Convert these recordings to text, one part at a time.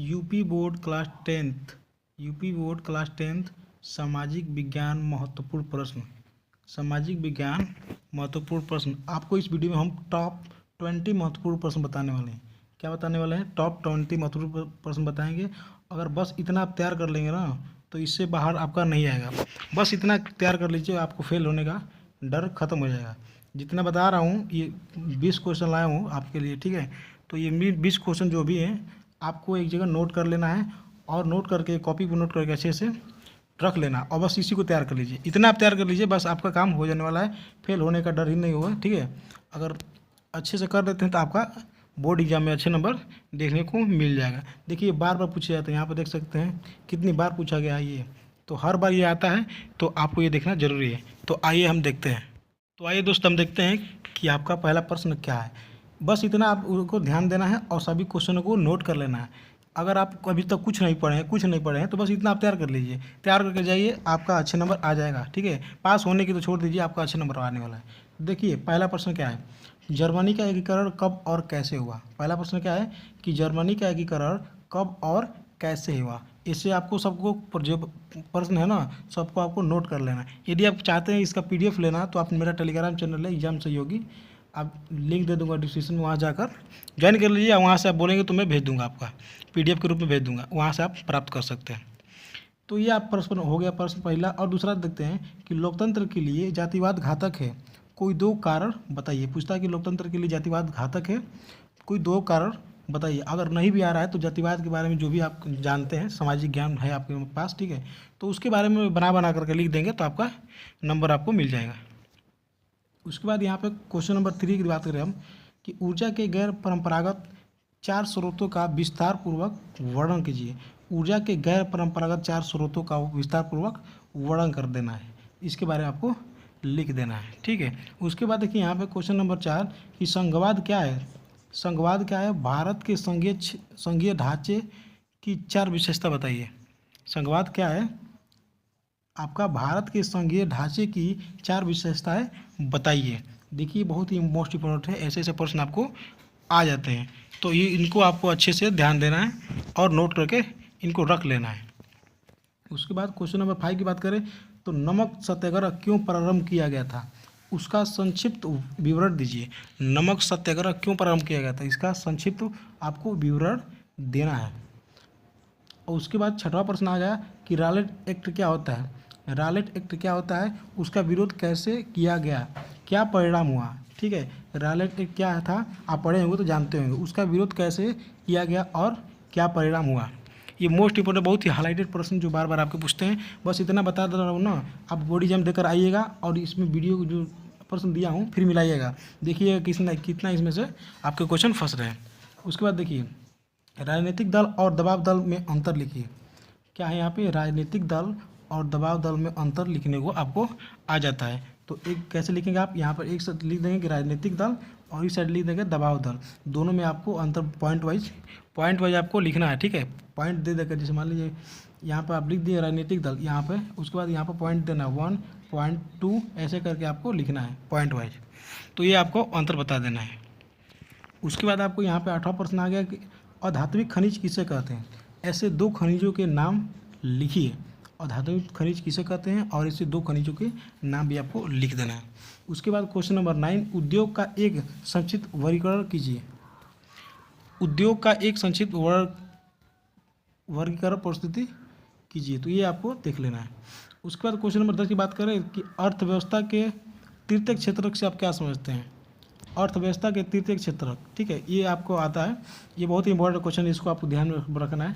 UP board class tenth सामाजिक विज्ञान महत्वपूर्ण प्रश्न। सामाजिक विज्ञान महत्वपूर्ण प्रश्न। आपको इस वीडियो में हम टॉप 20 महत्वपूर्ण प्रश्न बताने वाले हैं। क्या बताने वाले हैं? टॉप 20 महत्वपूर्ण प्रश्न बताएंगे। अगर बस इतना आप तैयार कर लेंगे ना तो इससे बाहर आपका नहीं आएगा। बस इतना तैयार कर लीजिए, आपको फेल होने का डर खत्म हो जाएगा। जितना बता रहा हूँ ये 20 क्वेश्चन लाया हूँ आपके लिए, ठीक है। तो ये 20 क्वेश्चन जो भी हैं आपको एक जगह नोट कर लेना है और नोट करके कॉपी पर नोट करके अच्छे से रख लेना और बस इसी को तैयार कर लीजिए। इतना आप तैयार कर लीजिए, बस आपका काम हो जाने वाला है। फेल होने का डर ही नहीं होगा, ठीक है। अगर अच्छे से कर देते हैं तो आपका बोर्ड एग्जाम में अच्छे नंबर देखने को मिल जाएगा। देखिए बार बार पूछे जाते हैं, यहाँ पर देख सकते हैं कितनी बार पूछा गया है ये। तो हर बार ये आता है तो आपको ये देखना ज़रूरी है। तो आइए हम देखते हैं। तो आइए दोस्त हम देखते हैं कि आपका पहला प्रश्न क्या है। बस इतना आप उनको ध्यान देना है और सभी क्वेश्चनों को नोट कर लेना है। अगर आप अभी तक कुछ नहीं पढ़े हैं तो बस इतना आप तैयार कर लीजिए। तैयार करके जाइए, आपका अच्छे नंबर आ जाएगा, ठीक है। पास होने की तो छोड़ दीजिए, आपका अच्छे नंबर आने वाला है। देखिए पहला प्रश्न क्या है, जर्मनी का एकीकरण कब और कैसे हुआ। पहला प्रश्न क्या है कि जर्मनी का एकीकरण कब और कैसे हुआ। इससे आपको सबको जो प्रश्न है ना सबको आपको नोट कर लेना है। यदि आप चाहते हैं इसका PDF लेना तो आप मेरा टेलीग्राम चैनल है एग्जाम सहयोगी, आप लिंक दे दूंगा डिस्क्रिप्शन में, वहाँ जाकर ज्वाइन कर लीजिए। वहाँ से आप बोलेंगे तो मैं भेज दूंगा, आपका PDF के रूप में भेज दूंगा, वहाँ से आप प्राप्त कर सकते हैं। तो ये आप प्रश्न हो गया प्रश्न पहला। और दूसरा देखते हैं कि लोकतंत्र के लिए जातिवाद घातक है, कोई 2 कारण बताइए। पूछता है कि लोकतंत्र के लिए जातिवाद घातक है, कोई 2 कारण बताइए। अगर नहीं भी आ रहा है तो जातिवाद के बारे में जो भी आप जानते हैं, सामाजिक ज्ञान है आपके पास, ठीक है, तो उसके बारे में बना करके लिख देंगे तो आपका नंबर आपको मिल जाएगा। उसके बाद यहाँ पे क्वेश्चन नंबर 3 की बात करें हम कि ऊर्जा के गैर परंपरागत 4 स्रोतों का विस्तार पूर्वक वर्णन कीजिए। ऊर्जा के गैर परंपरागत 4 स्रोतों का विस्तार पूर्वक वर्णन कर देना है, इसके बारे में आपको लिख देना है, ठीक है। उसके बाद देखिए यहाँ पे क्वेश्चन नंबर 4 कि संघवाद क्या है। संघवाद क्या है? भारत के संघीय ढांचे की 4 विशेषता बताइए। संघवाद क्या है? आपका भारत के संघीय ढांचे की 4 विशेषताएं बताइए। देखिए बहुत ही मोस्ट इम्पोर्टेंट है, ऐसे ऐसे प्रश्न आपको आ जाते हैं तो ये इनको आपको अच्छे से ध्यान देना है और नोट करके इनको रख लेना है। उसके बाद क्वेश्चन नंबर 5 की बात करें तो नमक सत्याग्रह क्यों प्रारंभ किया गया था, उसका संक्षिप्त विवरण दीजिए। नमक सत्याग्रह क्यों प्रारंभ किया गया था, इसका संक्षिप्त आपको विवरण देना है। और उसके बाद 6वां प्रश्न आ गया कि रॉलेट एक्ट क्या होता है। रॉलेट एक्ट क्या होता है, उसका विरोध कैसे किया गया, क्या परिणाम हुआ, ठीक है। रॉलेट एक्ट क्या था आप पढ़े होंगे तो जानते होंगे, उसका विरोध कैसे किया गया और क्या परिणाम हुआ। ये मोस्ट इंपोर्टेंट बहुत ही हाईलाइटेड प्रश्न जो बार बार आपके पूछते हैं। बस इतना बता दे रहा हूँ ना, आप बोर्ड एग्जाम देकर आइएगा और इसमें वीडियो जो प्रश्न दिया हूँ फिर मिलाइएगा, देखिए कितना इसमें से आपके क्वेश्चन फंस रहे हैं। उसके बाद देखिए राजनीतिक दल और दबाव दल में अंतर लिखिए। क्या है यहाँ पे, राजनीतिक दल और दबाव दल में अंतर लिखने को आपको आ जाता है। तो एक कैसे लिखेंगे आप, यहाँ पर एक साइड लिख देंगे कि राजनीतिक दल और इस साइड लिख देंगे दबाव दल। दोनों में आपको अंतर पॉइंट वाइज आपको लिखना है, ठीक है। पॉइंट दे देकर जैसे मान लीजिए यहाँ पर आप लिख दिए राजनीतिक दल यहाँ पे, उसके बाद यहाँ पर पॉइंट देना 1, पॉइंट 2 ऐसे करके आपको लिखना है पॉइंट वाइज। तो ये आपको अंतर बता देना है। उसके बाद आपको यहाँ पे 8वां प्रश्न आ गया कि अधात्विक खनिज किसे कहते हैं। ऐसे 2 खनिजों के नाम लिखिए। अधात्विक खनिज किसे कहते हैं और ऐसे 2 खनिजों के नाम भी आपको लिख देना है। उसके बाद क्वेश्चन नंबर 9 उद्योग का एक संक्षिप्त वर्गीकरण कीजिए। उद्योग का एक संक्षिप्त वर्गीकरण प्रस्तुति कीजिए। तो ये आपको देख लेना है। उसके बाद क्वेश्चन नंबर 10 की बात करें कि अर्थव्यवस्था के तृतीयक क्षेत्रक से आप क्या समझते हैं। अर्थव्यवस्था के तृतीयक क्षेत्रक, ठीक है, ये आपको आता है। ये बहुत ही इंपॉर्टेंट क्वेश्चन है, इसको आपको ध्यान में रखना है।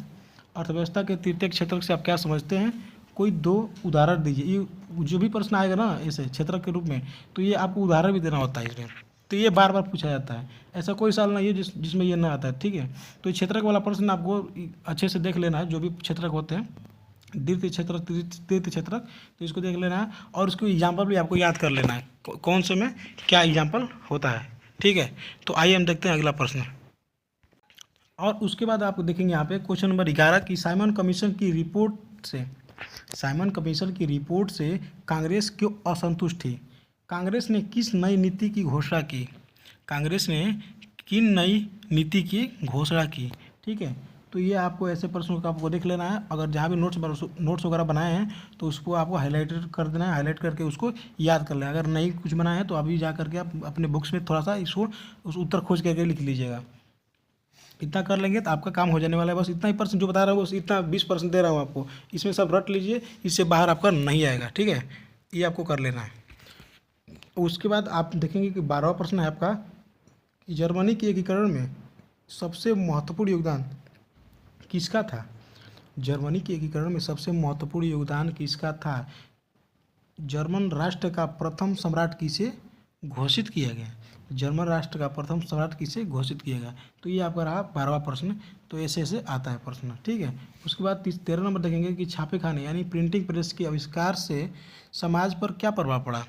अर्थव्यवस्था के तृतीयक क्षेत्रक से आप क्या समझते हैं, कोई 2 उदाहरण दीजिए। ये जो भी प्रश्न आएगा ना ऐसे क्षेत्रक के रूप में तो ये आपको उदाहरण भी देना होता है इसमें, तो ये बार बार पूछा जाता है। ऐसा कोई साल नहीं है जिसमें ये ना आता है, ठीक है। तो ये क्षेत्रक वाला प्रश्न आपको अच्छे से देख लेना है, जो भी क्षेत्रक होते हैं द्वितीय क्षेत्रक तृतीय क्षेत्रक, तो इसको देख लेना है और उसको एग्जाम्पल भी आपको याद कर लेना है कौन से में क्या एग्जाम्पल होता है, ठीक है। तो आइए हम देखते हैं अगला प्रश्न। और उसके बाद आप देखेंगे यहाँ पे क्वेश्चन नंबर 11 की साइमन कमीशन की रिपोर्ट से कांग्रेस क्यों असंतुष्ट थी। कांग्रेस ने किस नई नीति की घोषणा की। कांग्रेस ने किन नई नीति की घोषणा की, ठीक है। तो ये आपको ऐसे प्रश्नों का आपको देख लेना है। अगर जहाँ भी नोट्स वगैरह बनाए हैं तो उसको आपको हाईलाइट कर देना है, हाईलाइट करके उसको याद कर लेना। अगर नहीं कुछ बनाए हैं तो अभी जा करके आप अपने बुक्स में थोड़ा सा इसको उस उत्तर खोज करके लिख लीजिएगा। इतना कर लेंगे तो आपका काम हो जाने वाला है। बस इतना ही परसेंट जो बता रहा हूँ बस इतना 20% दे रहा हूँ आपको, इसमें सब रट लीजिए, इससे बाहर आपका नहीं आएगा। ठीक है, ये आपको कर लेना है। उसके बाद आप देखेंगे कि 12वां प्रश्न है आपका कि जर्मनी के एकीकरण में सबसे महत्वपूर्ण योगदान किसका था। जर्मनी के एकीकरण में सबसे महत्वपूर्ण योगदान किसका था। जर्मन राष्ट्र का प्रथम सम्राट किसे घोषित किया गया। जर्मन राष्ट्र का प्रथम सम्राट किसे घोषित किया गया। तो ये आपका रहा 12वां प्रश्न। तो ऐसे ऐसे आता है प्रश्न। ठीक है, उसके बाद 13 नंबर देखेंगे कि छापेखाने यानी प्रिंटिंग प्रेस के आविष्कार से समाज पर क्या प्रभाव पड़ा।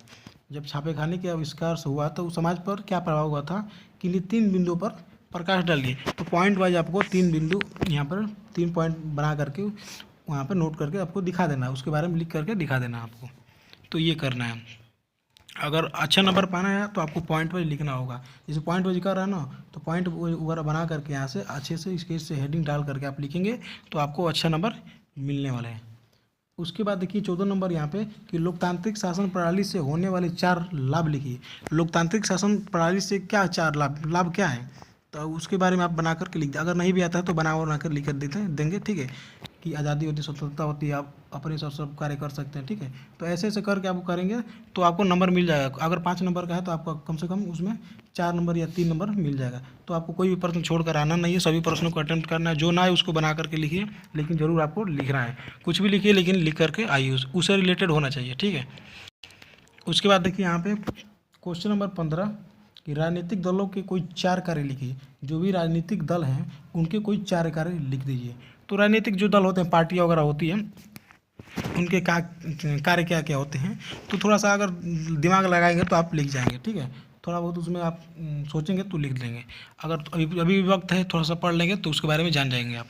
जब छापेखाने के आविष्कार से हुआ तो समाज पर क्या प्रभाव हुआ था कि लिए 3 बिंदुओं पर प्रकाश डालिए। तो पॉइंट वाइज आपको 3 बिंदु यहाँ पर 3 पॉइंट बना करके वहाँ पर नोट करके आपको दिखा देना है, उसके बारे में लिख करके दिखा देना है आपको। तो ये करना है। अगर अच्छा नंबर पाना है तो आपको पॉइंट वाइज लिखना होगा। जैसे पॉइंट वाइज कर रहा है ना, तो पॉइंट वगैरह बना करके यहाँ से अच्छे से स्केच से हेडिंग डाल करके आप लिखेंगे तो आपको अच्छा नंबर मिलने वाला है। उसके बाद देखिए 14 नंबर यहाँ पे कि लोकतांत्रिक शासन प्रणाली से होने वाले 4 लाभ लिखिए। लोकतांत्रिक शासन प्रणाली से क्या 4 लाभ क्या है, तो उसके बारे में आप बना करके लिख दें। अगर नहीं भी आता है तो बना कर लिख कर देंगे। ठीक है, कि आज़ादी होती, स्वतंत्रता होती है, आप अपने सब कार्य कर सकते हैं। ठीक है, तो ऐसे ऐसे करके आप करेंगे तो आपको नंबर मिल जाएगा। अगर 5 नंबर का है तो आपका कम से कम उसमें 4 नंबर या 3 नंबर मिल जाएगा। तो आपको कोई भी प्रश्न छोड़ कर आना नहीं है, सभी प्रश्नों को अटेम्प्ट करना है। जो ना है उसको बना करके लिखिए, लेकिन ज़रूर आपको लिखना है। कुछ भी लिखिए लेकिन लिख करके आइए, उससे रिलेटेड होना चाहिए। ठीक है, उसके बाद देखिए यहाँ पे क्वेश्चन नंबर 15 कि राजनीतिक दलों के कोई 4 कार्य लिखिए। जो भी राजनीतिक दल हैं उनके कोई 4 कार्य लिख दीजिए। तो राजनीतिक जो दल होते हैं, पार्टियाँ वगैरह होती हैं, उनके कार्य क्या क्या होते हैं, तो थोड़ा सा अगर दिमाग लगाएंगे तो आप लिख जाएंगे। ठीक है, थोड़ा बहुत उसमें आप सोचेंगे तो लिख देंगे। अगर अभी वक्त है थोड़ा सा पढ़ लेंगे तो उसके बारे में जान जाएंगे आप।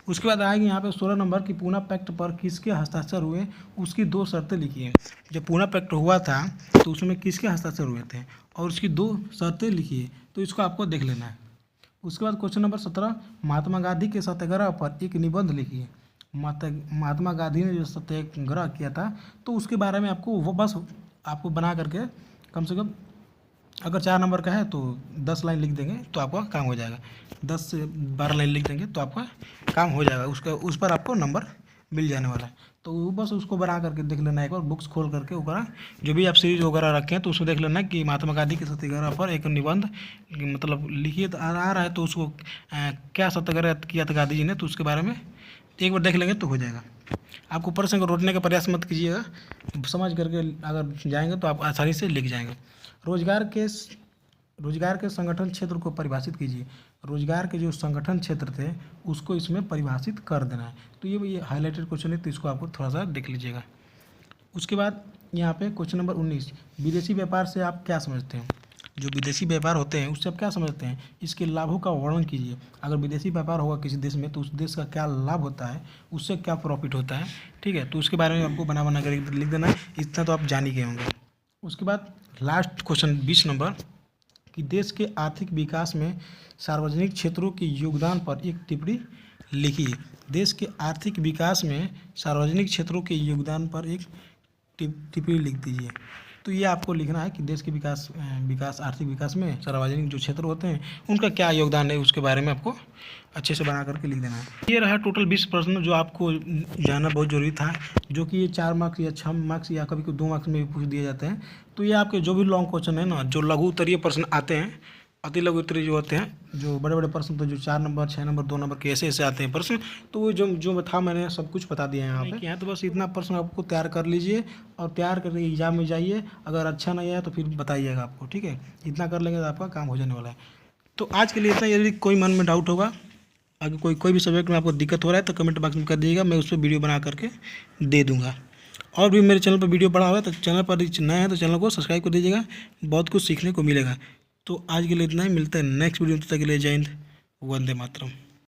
उसके बाद आएंगे यहाँ पे 16 नंबर की पूना पैक्ट पर किसके हस्ताक्षर हुए, उसकी 2 शर्तें लिखिए। जब पूना पैक्ट हुआ था तो उसमें किसके हस्ताक्षर हुए थे और उसकी 2 शर्तें लिखिए। तो इसको आपको देख लेना है। उसके बाद क्वेश्चन नंबर 17 महात्मा गांधी के सत्याग्रह पर एक निबंध लिखिए। महात्मा गांधी ने जो सत्याग्रह किया था तो उसके बारे में आपको वो बस आपको बना करके कम से कम अगर 4 नंबर का है तो 10 लाइन लिख देंगे तो आपका काम हो जाएगा। 10 से 12 लाइन लिख देंगे तो आपका काम हो जाएगा। उस पर आपको नंबर मिल जाने वाला है। तो बस उसको बना करके देख लेना, एक बार बुक्स खोल करके ऊपर जो भी आप सीरीज वगैरह रखें तो उसको देख लेना कि महात्मा गांधी के सत्याग्रह पर एक निबंध मतलब लिखिए। तो आ रहा है तो उसको क्या सत्याग्रह किया था गांधी जी ने, तो उसके बारे में एक बार देख लेंगे तो हो जाएगा। आपको प्रश्न को रोकने का प्रयास मत कीजिएगा, समझ करके अगर जाएंगे तो आप आसानी से लिख जाएंगे। रोजगार के संगठन क्षेत्र को परिभाषित कीजिए। रोजगार के जो संगठन क्षेत्र थे उसको इसमें परिभाषित कर देना है। तो ये हाईलाइटेड क्वेश्चन है, तो इसको आपको थोड़ा सा देख लीजिएगा। उसके बाद यहाँ पे क्वेश्चन नंबर 19 विदेशी व्यापार से आप क्या समझते हैं। जो विदेशी व्यापार होते हैं उससे आप क्या समझते हैं, इसके लाभों का वर्णन कीजिए। अगर विदेशी व्यापार होगा किसी देश में तो उस देश का क्या लाभ होता है, उससे क्या प्रॉफिट होता है। ठीक है, तो उसके बारे में आपको बना कर लिख देना है। इतना तो आप जान ही गए होंगे। उसके बाद लास्ट क्वेश्चन 20 नंबर कि देश के आर्थिक विकास में सार्वजनिक क्षेत्रों के योगदान पर एक टिप्पणी लिखिए। देश के आर्थिक विकास में सार्वजनिक क्षेत्रों के योगदान पर एक टिप्पणी लिख दीजिए। तो ये आपको लिखना है कि देश के आर्थिक विकास में सार्वजनिक जो क्षेत्र होते हैं उनका क्या योगदान है, उसके बारे में आपको अच्छे से बना करके लिख देना है। ये रहा टोटल 20 प्रश्न जो आपको जानना बहुत जरूरी था, जो कि ये 4 मार्क्स या 6 मार्क्स या कभी 2 मार्क्स में भी पूछ दिए जाते हैं। तो ये आपके जो भी लॉन्ग क्वेश्चन है ना, जो लघु उत्तरीय प्रश्न आते हैं, अति लघु उत्तरीय जो होते हैं, जो बड़े बड़े प्रश्न तो जो 4 नंबर 6 नंबर 2 नंबर के ऐसे ऐसे आते हैं प्रश्न, तो वो जो था मैंने सब कुछ बता दिया है यहाँ पे। तो बस इतना प्रश्न आपको तैयार कर लीजिए और तैयार करके एग्जाम में जाइए। अगर अच्छा नहीं आया तो फिर बताइएगा आपको। ठीक है, इतना कर लेंगे तो आपका काम हो जाने वाला है। तो आज के लिए इतना। यदि कोई मन में डाउट होगा, अगर कोई भी सब्जेक्ट में आपको दिक्कत हो रहा है तो कमेंट बॉक्स में कर दीजिएगा, मैं उस पर वीडियो बना करके दे दूँगा। और भी मेरे चैनल पर वीडियो पड़ा हुआ है तो चैनल पर नए हैं तो चैनल को सब्सक्राइब कर दीजिएगा, बहुत कुछ सीखने को मिलेगा। तो आज के लिए इतना ही, मिलता है नेक्स्ट वीडियो में। तब तक के लिए जय हिंद, वंदे मातरम।